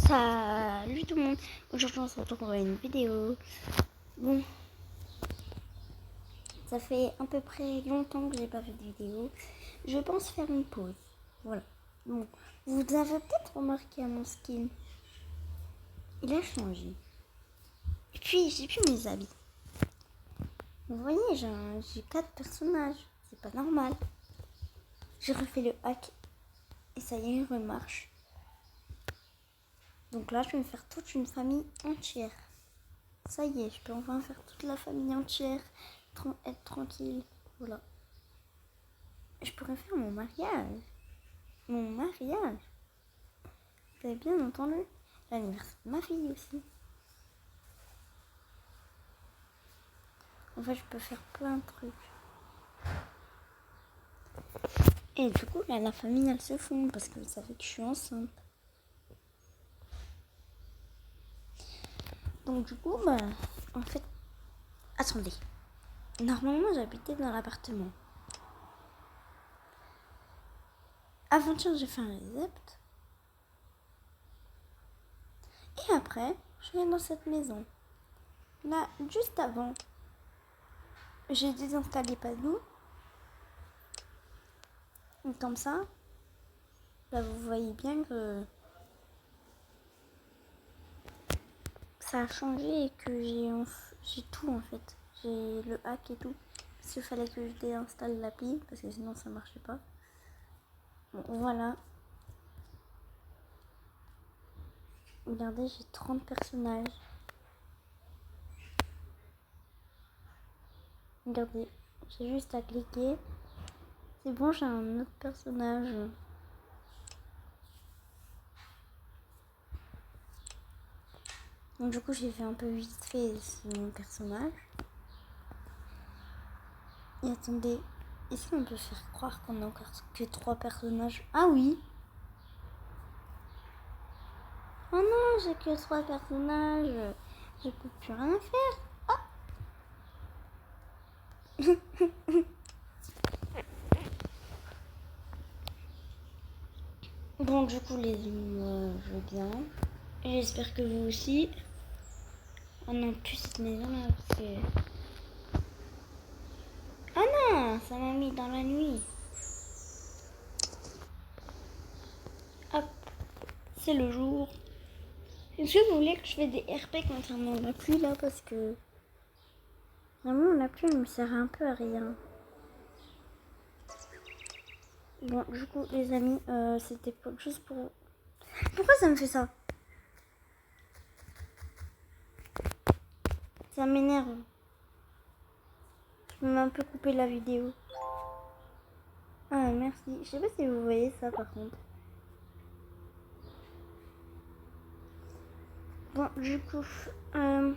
Salut tout le monde, aujourd'hui on se retrouve pour une vidéo. Bon, ça fait à peu près longtemps que j'ai pas fait de vidéo. Je pense faire une pause, voilà. Bon, vous avez peut-être remarqué à mon skin, il a changé. Et puis j'ai plus mes habits. Vous voyez, j'ai 4 personnages, c'est pas normal. J'ai refait le hack et ça y est, il remarche. Donc là, je vais me faire toute une famille entière. Ça y est, je peux enfin faire toute la famille entière, être tranquille. Voilà. Je pourrais faire mon mariage. Mon mariage. Vous avez bien entendu? L'anniversaire de ma fille aussi. En fait, je peux faire plein de trucs. Et du coup, là, la famille, elle se fond parce que vous savez que je suis enceinte. Donc du coup, bah, en fait... Attendez. Normalement, j'habitais dans l'appartement. Avant-hier, j'ai fait un recept. Et après, je viens dans cette maison. Là, juste avant, j'ai désinstallé Padou. Et comme ça, là, vous voyez bien que ça a changé et que j'ai tout en fait. J'ai le hack et tout. Parce qu'il fallait que je déinstalle l'appli parce que sinon ça marchait pas. Bon, voilà. Regardez, j'ai 30 personnages. Regardez, j'ai juste à cliquer. C'est bon, j'ai un autre personnage. Donc du coup, j'ai fait un peu vite fait mon personnage. Et attendez, est-ce qu'on peut faire croire qu'on a encore que 3 personnages? Ah oui! Oh non, j'ai que 3 personnages. Je peux plus rien faire. Bon, du coup, les amis, je veux bien. J'espère que vous aussi. Oh non, plus cette maison là, parce que... Ah non, ça m'a mis dans la nuit. Hop, c'est le jour. Est-ce que vous voulez que je fasse des RP concernant la pluie là? Parce que... Vraiment, la pluie me sert un peu à rien. Bon, du coup, les amis, c'était juste pour... Pourquoi ça me fait ça? Ça m'énerve. Je vais un peu couper la vidéo. Ah, merci. Je sais pas si vous voyez ça par contre. Bon, du coup, je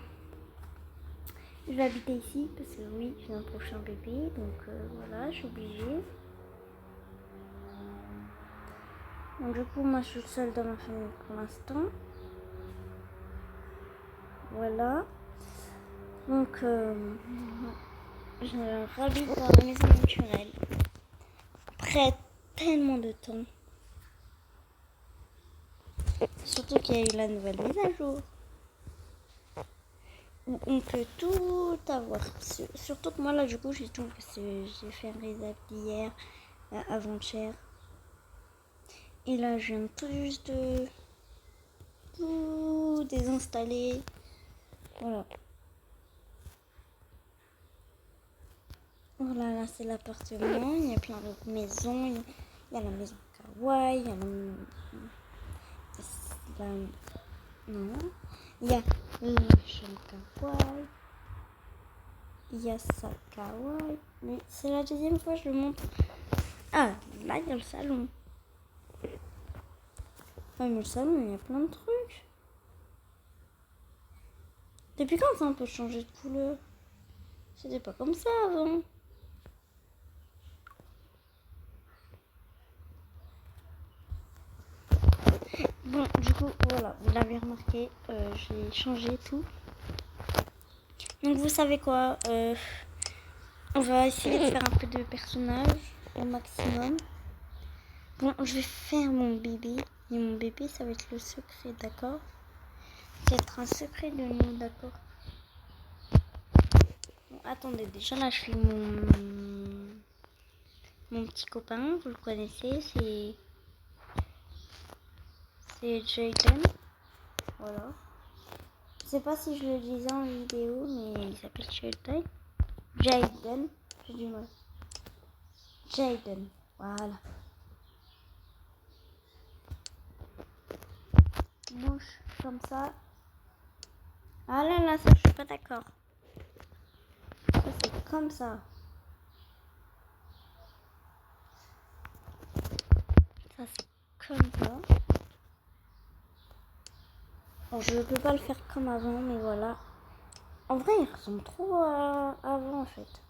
vais habiter ici parce que oui, j'ai un prochain bébé. Donc voilà, je suis obligée. Donc du coup, moi je suis seule dans ma famille pour l'instant. Voilà. Donc, je rabite dans la maison naturelle. Après tellement de temps. Surtout qu'il y a eu la nouvelle mise à jour. Où on peut tout avoir. Surtout que moi là, du coup, j'ai tout. J'ai fait un réseau hier, avant-hier. Et là, je viens tout juste de tout désinstaller. Voilà. Voilà, là c'est l'appartement. Il y a plein d'autres maisons. Il y a la maison kawaii. Il y a non. Il y a le chambre kawaii. Il y a ça kawaii. Mais c'est la deuxième fois que je le montre. Ah, là il y a le salon. Ah, mais le salon, il y a plein de trucs. Depuis quand ça on peut changer de couleur? C'était pas comme ça avant. Bon, du coup, voilà, vous l'avez remarqué, j'ai changé tout. Donc vous savez quoi, on va essayer de faire un peu de personnages au maximum. Bon, je vais faire mon bébé. Et mon bébé, ça va être le secret, d'accord? Ça va être un secret de nous, d'accord? Bon, attendez, déjà là, je fais mon petit copain, vous le connaissez, c'est Jaden. Voilà. Je sais pas si je le disais en vidéo, mais il s'appelle Jaden. Jaden, j'ai du mal. Jaden, voilà. Bouche comme ça. Ah là là, ça je suis pas d'accord. Ça c'est comme ça. Ça c'est comme ça. Bon, je peux pas le faire comme avant, mais voilà. En vrai, il ressemble trop à avant en fait.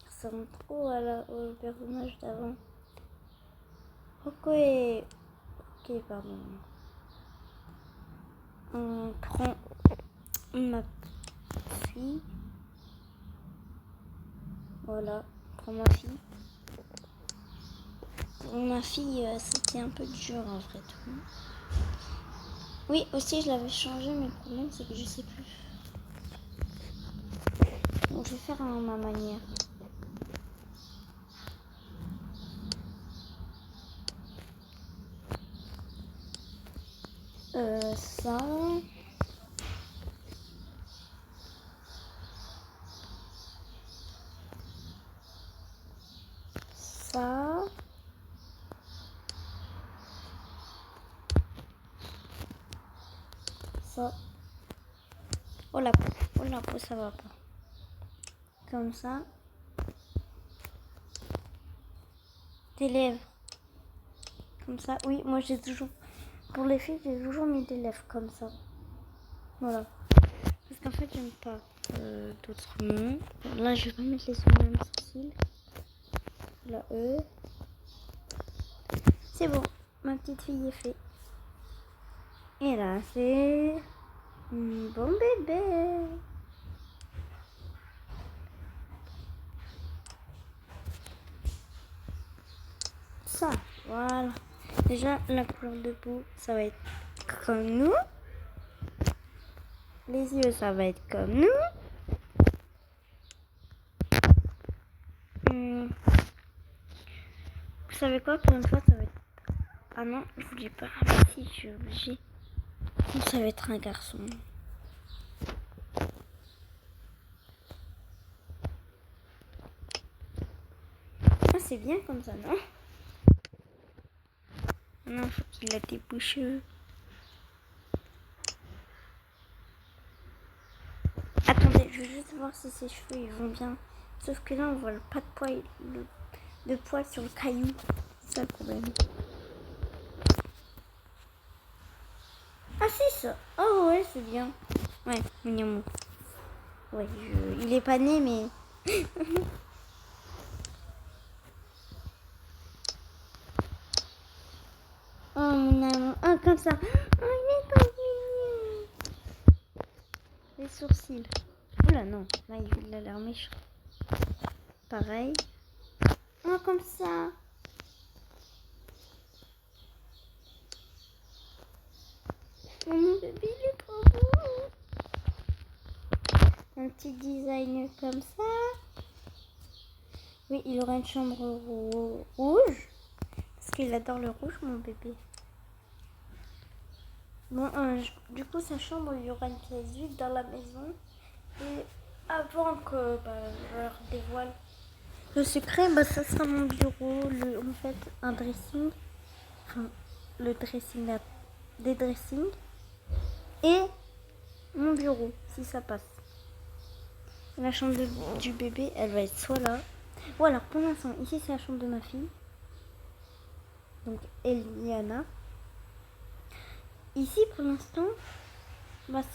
Il ressemble trop au personnage d'avant. Ok, pardon. On prend ma fille. Voilà, pour ma fille. Pour ma fille, c'était un peu dur en vrai tout. Oui, aussi je l'avais changé, mais le problème c'est que je sais plus. Donc je vais faire à ma manière. Ça. Ça. Ça. Oh la peau, ça va pas. Comme ça. Tes lèvres. Comme ça. Oui, moi j'ai toujours. Pour les filles, j'ai toujours mis des lèvres comme ça. Voilà. Parce qu'en fait, j'aime pas d'autres noms. Bon, là, je vais pas mettre les mêmes sourcils. La E. C'est bon. Ma petite fille est faite. Et là, c'est bon bébé. Ça, voilà. Déjà, la couleur de peau, ça va être comme nous. Les yeux, ça va être comme nous. Vous savez quoi, pour une fois, ça va être... Ah non, je voulais pas. Ah si, je suis obligée. Ça va être un garçon. Ah, c'est bien comme ça, non? Non, faut qu'il a des boucheux. Attendez, je veux juste voir si ses cheveux ils vont bien. Sauf que là, on voit pas de poils sur le caillou. C'est ça le problème. Ah si, ça. Oh ouais, c'est bien. Ouais, mignon. Ouais, il est pas né, mais... Oh mon amour. Oh, comme ça. Oh, il est pas mignon. Les sourcils. Oula, non. Là, il a l'air méchant. Pareil. Oh, comme ça. Oh, mon bébé, il est trop beau. Un petit design comme ça. Oui, il aura une chambre rouge. Parce qu'il adore le rouge, mon bébé. Bon, du coup, sa chambre, il y aura une pièce vide dans la maison. Et avant que je leur dévoile le secret, ça sera mon bureau. En fait, un dressing. Enfin, le dressing, des dressings. Et mon bureau, si ça passe. La chambre du bébé, elle va être soit là. Ou alors, pour l'instant, ici, c'est la chambre de ma fille. Donc, Eliana. Ici, pour l'instant,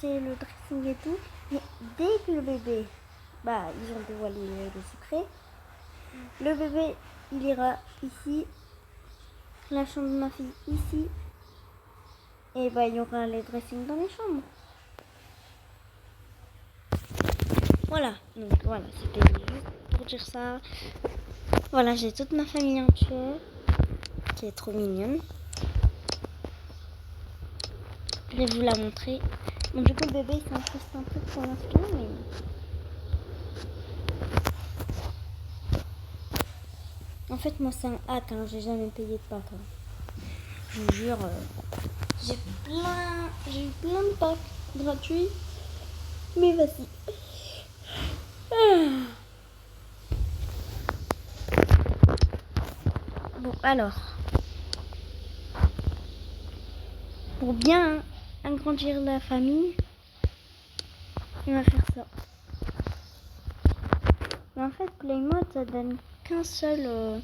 c'est le dressing et tout. Mais dès que le bébé, ils ont dévoilé le secret, le bébé, il ira ici. La chambre de ma fille, ici. Et il y aura les dressings dans les chambres. Voilà, donc voilà, c'était juste pour dire ça. Voilà, j'ai toute ma famille entière qui est trop mignonne. Je vais vous la montrer. Bon, du coup, le bébé, il s'incruste un peu pour l'instant, mais... En fait, moi, c'est un hack, hein. J'ai jamais payé de pack. Hein. Je vous jure, j'ai eu plein de packs gratuits. Mais vas-y. Bon, alors. Pour bien agrandir la famille, on va faire ça. Mais en fait, Playmode, ça donne qu'un seul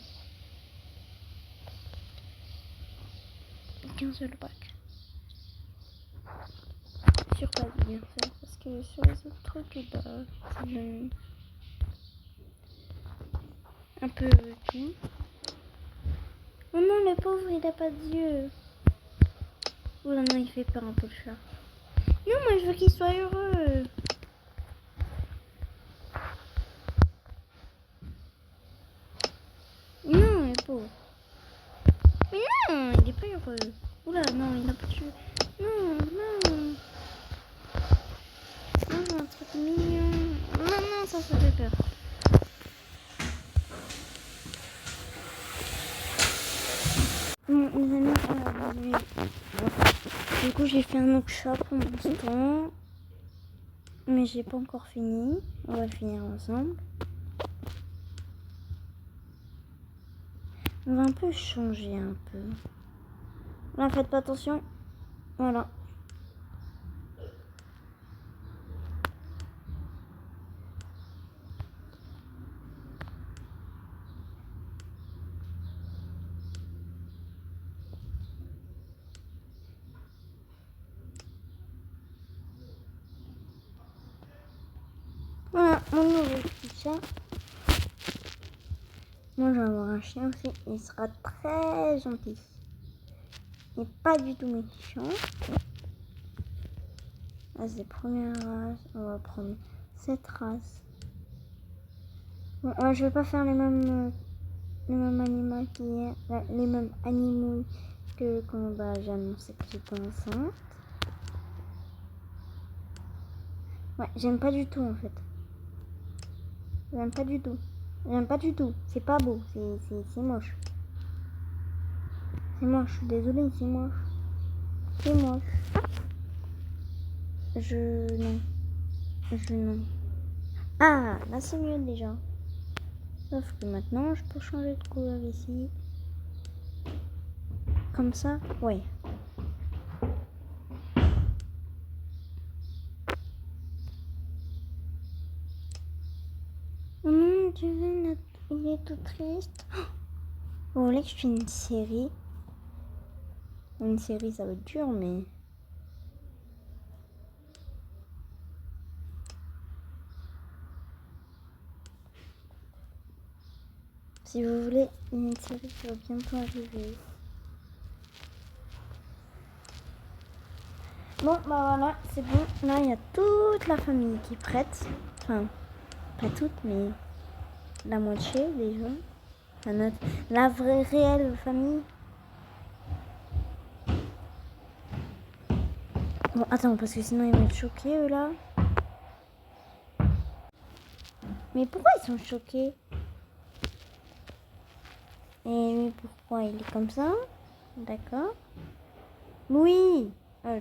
pack. Sur pas bien sûr, parce que sur les autres trucs, bah, ça donne un peu tout. Oh non, le pauvre, il a pas d'yeux. Oh là non, il fait peur un peu le chat. Non, moi je veux qu'il soit heureux. Non, le pauvre. Mais non, il est pas heureux. Oula, non, il a pas de cheveux. Non, non. Non, un truc mignon. Non, non, ça fait peur. Bon, les amis, du coup, j'ai fait un autre chat pour l'instant. Mais j'ai pas encore fini. On va le finir ensemble. On va un peu changer un peu. Là, faites pas attention. Voilà. Voilà, mon nouveau petit chat. Moi, je vais avoir un chien aussi. Il sera très gentil. Il n'est pas du tout méchant. Là, c'est première race. On va prendre cette race. Bon, je vais pas faire les mêmes animaux qu'hier. Les mêmes animaux que quand j'ai annoncé que j'étais enceinte. Ouais, j'aime pas du tout en fait. J'aime pas du tout. J'aime pas du tout. C'est pas beau. C'est moche. C'est moche. Je suis désolée, c'est moche. C'est moche. Non. Ah, là c'est mieux déjà. Sauf que maintenant, je peux changer de couleur ici. Comme ça, ouais. Oh mon Dieu, il est tout triste. Vous voulez que je fasse une série? Une série, ça va être dur, mais... Si vous voulez une série qui va bientôt arriver. Bon, bah voilà, c'est bon. Là, il y a toute la famille qui prête. Enfin, pas toute, mais la moitié déjà. Enfin, la vraie, réelle famille. Bon, attends, parce que sinon ils vont être choqués, eux, là. Mais pourquoi ils sont choqués? Et pourquoi il est comme ça? D'accord. Oui,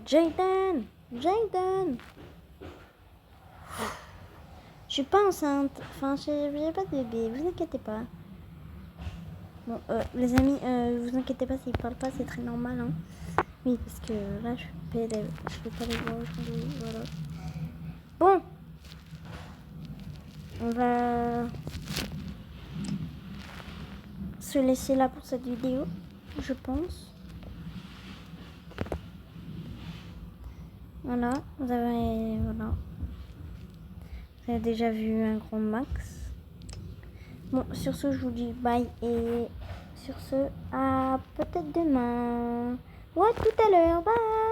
Jayden. Je suis pas enceinte. Enfin, j'ai pas de bébé. Vous inquiétez pas. Bon, les amis, vous inquiétez pas s'il parle pas, c'est très normal. Hein. Oui, parce que là, je peux pas les voir aujourd'hui. Voilà. Bon, on va se laisser là pour cette vidéo, je pense. Voilà, vous avez déjà vu un grand max. Bon, sur ce, je vous dis bye et sur ce, à peut-être demain ou à tout à l'heure. Bye.